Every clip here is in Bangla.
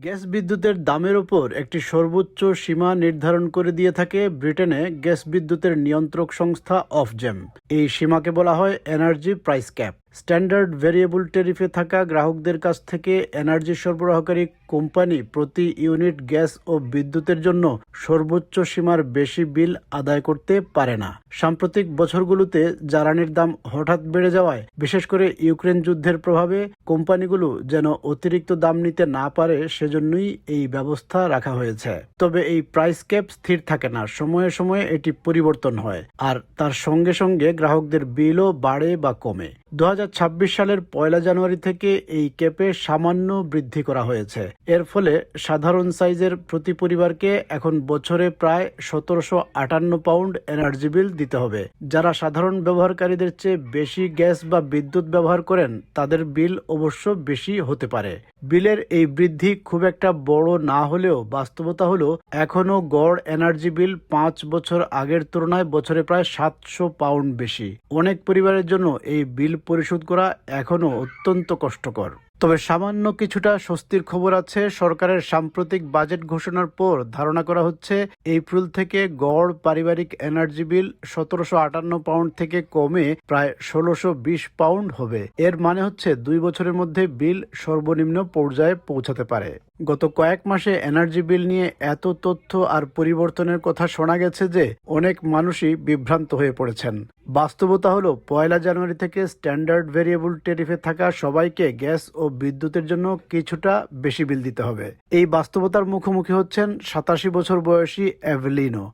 গ্যাস বিদ্যুতের দামের ওপর একটি সর্বোচ্চ সীমা নির্ধারণ করে দিয়ে থাকে ব্রিটেনে গ্যাস বিদ্যুতের নিয়ন্ত্রক সংস্থা অফজেম। এই সীমাকে বলা হয় energy price cap. Standard variable ট্যারিফে থাকা গ্রাহকদের কাছ থেকে এনার্জি সরবরাহকারী কোম্পানি প্রতি ইউনিট গ্যাস ও বিদ্যুতের জন্য সর্বোচ্চ সীমার বেশি বিল আদায় করতে পারে না। সাম্প্রতিক বছরগুলোতে জ্বালানির দাম হঠাৎ বেড়ে যাওয়ায়, বিশেষ করে ইউক্রেন যুদ্ধের প্রভাবে কোম্পানিগুলো যেন অতিরিক্ত দাম নিতে না পারে, সেজন্যই এই ব্যবস্থা রাখা হয়েছে। তবে এই প্রাইস ক্যাপ স্থির থাকে না, সময়ে সময়ে এটি পরিবর্তন হয়, আর তার সঙ্গে সঙ্গে গ্রাহকদের বিলও বাড়ে বা কমে। 2026 সালের 1 জানুয়ারি থেকে এই ক্যাপে সামান্য বৃদ্ধি করা হয়েছে। এর ফলে সাধারণ সাইজের প্রতি পরিবারকে এখন বছরে প্রায় 1758 পাউন্ড এনার্জি বিল দিতে হবে। যারা সাধারণ ব্যবহারকারীদের চেয়ে বেশি গ্যাস বা বিদ্যুৎ ব্যবহার করেন, তাদের বিল অবশ্য বেশি হতে পারে। বিলের এই বৃদ্ধি খুব একটা বড় না হলেও বাস্তবতা হলো এখনও গড় এনার্জি বিল 5 বছর আগের তুলনায় বছরে প্রায় 700 পাউন্ড বেশি। অনেক পরিবারের জন্য এই বিল পরিশোধ করা এখনও অত্যন্ত কষ্টকর। তবে সামান্য কিছুটা স্বস্তির খবর আছে। সরকারের সাম্প্রতিক বাজেট ঘোষণার পর ধারণা করা হচ্ছে এপ্রিল থেকে গড় পারিবারিক এনার্জি বিল 1758 পাউন্ড থেকে কমে প্রায় 1620 পাউন্ড হবে। এর মানে হচ্ছে 2 বছরের মধ্যে বিল সর্বনিম্ন পর্যায়ে পৌঁছাতে পারে। গত কয়েক মাসে এনার্জি বিল নিয়ে এত তথ্য আর পরিবর্তনের কথা শোনা গেছে যে অনেক মানুষই বিভ্রান্ত হয়ে পড়েছেন। বাস্তবতা হলো 1 জানুয়ারি থেকে স্ট্যান্ডার্ড ভেরিয়েবল ট্যারিফে থাকা সবাইকে গ্যাস ও বিদ্যুতের জন্য কিছুটা বেশি বিল দিতে হবে। এই বাস্তবতার মুখোমুখি হচ্ছেন 87 বছর বয়সী এভলিনো।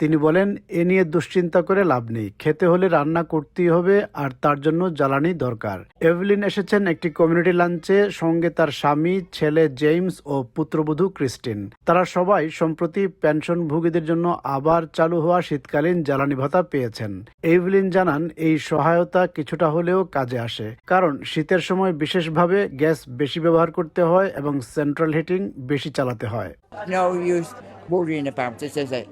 তিনি বলেন, এ নিয়ে দুশ্চিন্তা করে লাভ নেই, খেতে হলে রান্না করতেই হবে, আর তার জন্য জ্বালানি দরকার। এভলিন এসেছেন একটি কমিউনিটি লাঞ্চে, সঙ্গে তার স্বামী, ছেলে জেমস ও পুত্রবধূ ক্রিস্টিন। তারা সবাই সম্প্রতি পেনশনভোগীদের জন্য আবার চালু হওয়া শীতকালীন জ্বালানি ভাতা পেয়েছেন। এভলিন জানান, এই সহায়তা কিছুটা হলেও কাজে আসে, কারণ শীতের সময় বিশেষভাবে গ্যাস বেশি ব্যবহার করতে হয় এবং সেন্ট্রাল হিটিং বেশি চালাতে হয়। No use worrying about it, is it?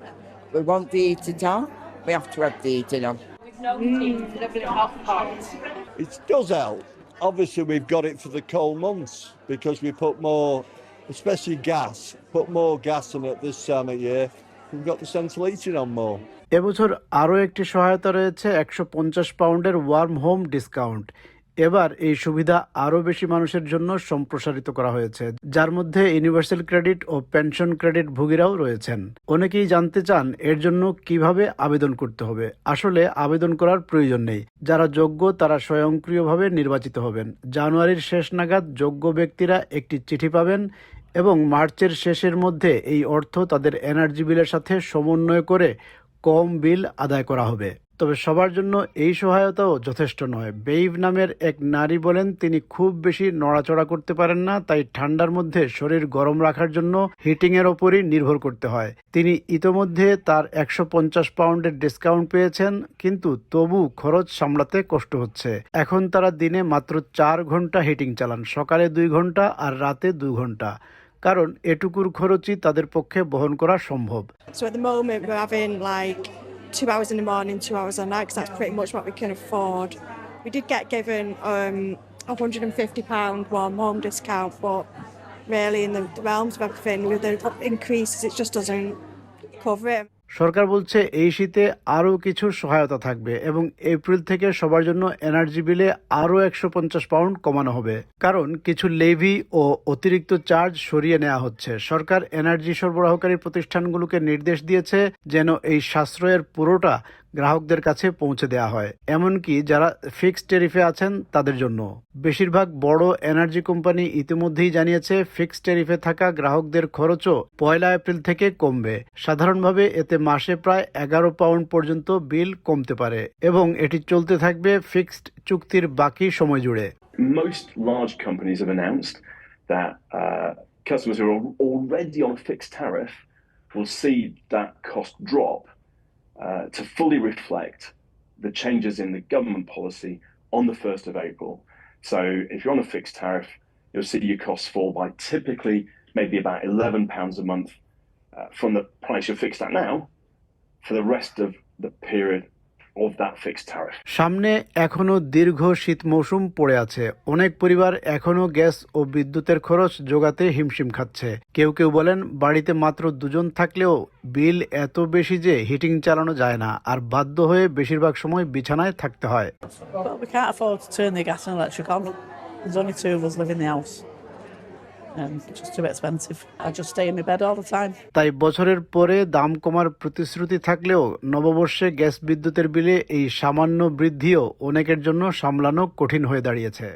We want the heating on. We have to have the heating on. It does help. Obviously, we've got it for the cold months because we put more, especially gas, put more gas in it this time of year. We've got the central heating on more. এবছর আরও একটি সহায়তা রয়েছে, 150 পাউন্ডের ওয়ার্ম হোম ডিসকাউন্ট। এবার এই সুবিধা আরও বেশি মানুষের জন্য সম্প্রসারিত করা হয়েছে, যার মধ্যে ইউনিভার্সাল ক্রেডিট ও পেনশন ক্রেডিট ভোগীরাও রয়েছেন। অনেকেই জানতে চান এর জন্য কিভাবে আবেদন করতে হবে। আসলে আবেদন করার প্রয়োজন নেই। যারা যোগ্য তারা স্বয়ংক্রিয়ভাবে নির্বাচিত হবেন। জানুয়ারির শেষ নাগাদ যোগ্য ব্যক্তিরা একটি চিঠি পাবেন এবং মার্চের শেষের মধ্যে এই অর্থ তাদের এনার্জি বিলের সাথে সমন্বয় করে কম বিল আদায় করা হবে। তবে সবার জন্য এই সহায়তাও যথেষ্ট নয়। বেইভ নামের এক নারী বলেন, তিনি খুব বেশি নড়াচড়া করতে পারেন না, তাই ঠান্ডার মধ্যে শরীর গরম রাখার জন্য হিটিংয়ের ওপরই নির্ভর করতে হয়। তিনি ইতোমধ্যে তার 150 পাউন্ডের ডিসকাউন্ট পেয়েছেন, কিন্তু তবু খরচ সামলাতে কষ্ট হচ্ছে। এখন তারা দিনে মাত্র 4 ঘন্টা হিটিং চালান, সকালে 2 ঘন্টা আর রাতে 2 ঘন্টা, কারণ এটুকুর খরচই তাদের পক্ষে বহন করা সম্ভব। So at the moment we're having like 2 hours in the morning, 2 hours at night, because that's pretty much what we can afford. We did get given £150 warm home discount, but really in the realms of everything with the increases it just doesn't cover it. সরকার বলছে এই শীতে আরও কিছু সহায়তা থাকবে এবং এপ্রিল থেকে সবার জন্য এনার্জি বিলে আরও 150 পাউন্ড কমানো হবে, কারণ কিছু লেভি ও অতিরিক্ত চার্জ সরিয়ে নেওয়া হচ্ছে। সরকার এনার্জি সরবরাহকারী প্রতিষ্ঠানগুলোকে নির্দেশ দিয়েছে যেন এই সাশ্রয়ের পুরোটা গ্রাহকদের কাছে পৌঁছে দেওয়া হয়, এমনকি যারা ফিক্সড ট্যারিফে আছেন তাদের জন্য। বেশিরভাগ বড় এনার্জি কোম্পানি ইতিমধ্যেই জানিয়েছে ফিক্সড ট্যারিফে থাকা গ্রাহকদের খরচও 1 এপ্রিল থেকে কমবে। সাধারণভাবে এতে মাসে প্রায় 11 পাউন্ড পর্যন্ত বিল কমতে পারে এবং এটি চলতে থাকবে ফিক্সড চুক্তির বাকি সময় জুড়ে। Most large companies have announced that customers who are already on a fixed tariff will see that cost drop to fully reflect the changes in the government policy on the 1st of April. So if you're on a fixed tariff, you'll see your costs fall by typically maybe about £11 a month from the price you're fixed at now for the rest of the period of that fixed tariff. সামনে এখনো দীর্ঘ শীত মৌসুম পড়ে আছে। অনেক পরিবার এখনো গ্যাস ও বিদ্যুতের খরচ জোগাতে হিমশিম খাচ্ছে। কেউ কেউ বলেন বাড়িতে মাত্র দুজন থাকলেও বিল এত বেশি যে হিটিং চালানো যায় না, আর বাধ্য হয়ে বেশিরভাগ সময় বিছানায় থাকতে হয়। But we can't afford to turn the gas and electric on. There's only two of us live in the house. It's just too expensive. I just stay in my bed all the time. তাই বছরের পরে দাম কমার প্রতিশ্রুতি থাকলেও নববর্ষে গ্যাস বিদ্যুতের বিলে এই সামান্য বৃদ্ধিও অনেকের জন্য সামলানো কঠিন হয়ে দাঁড়িয়েছে।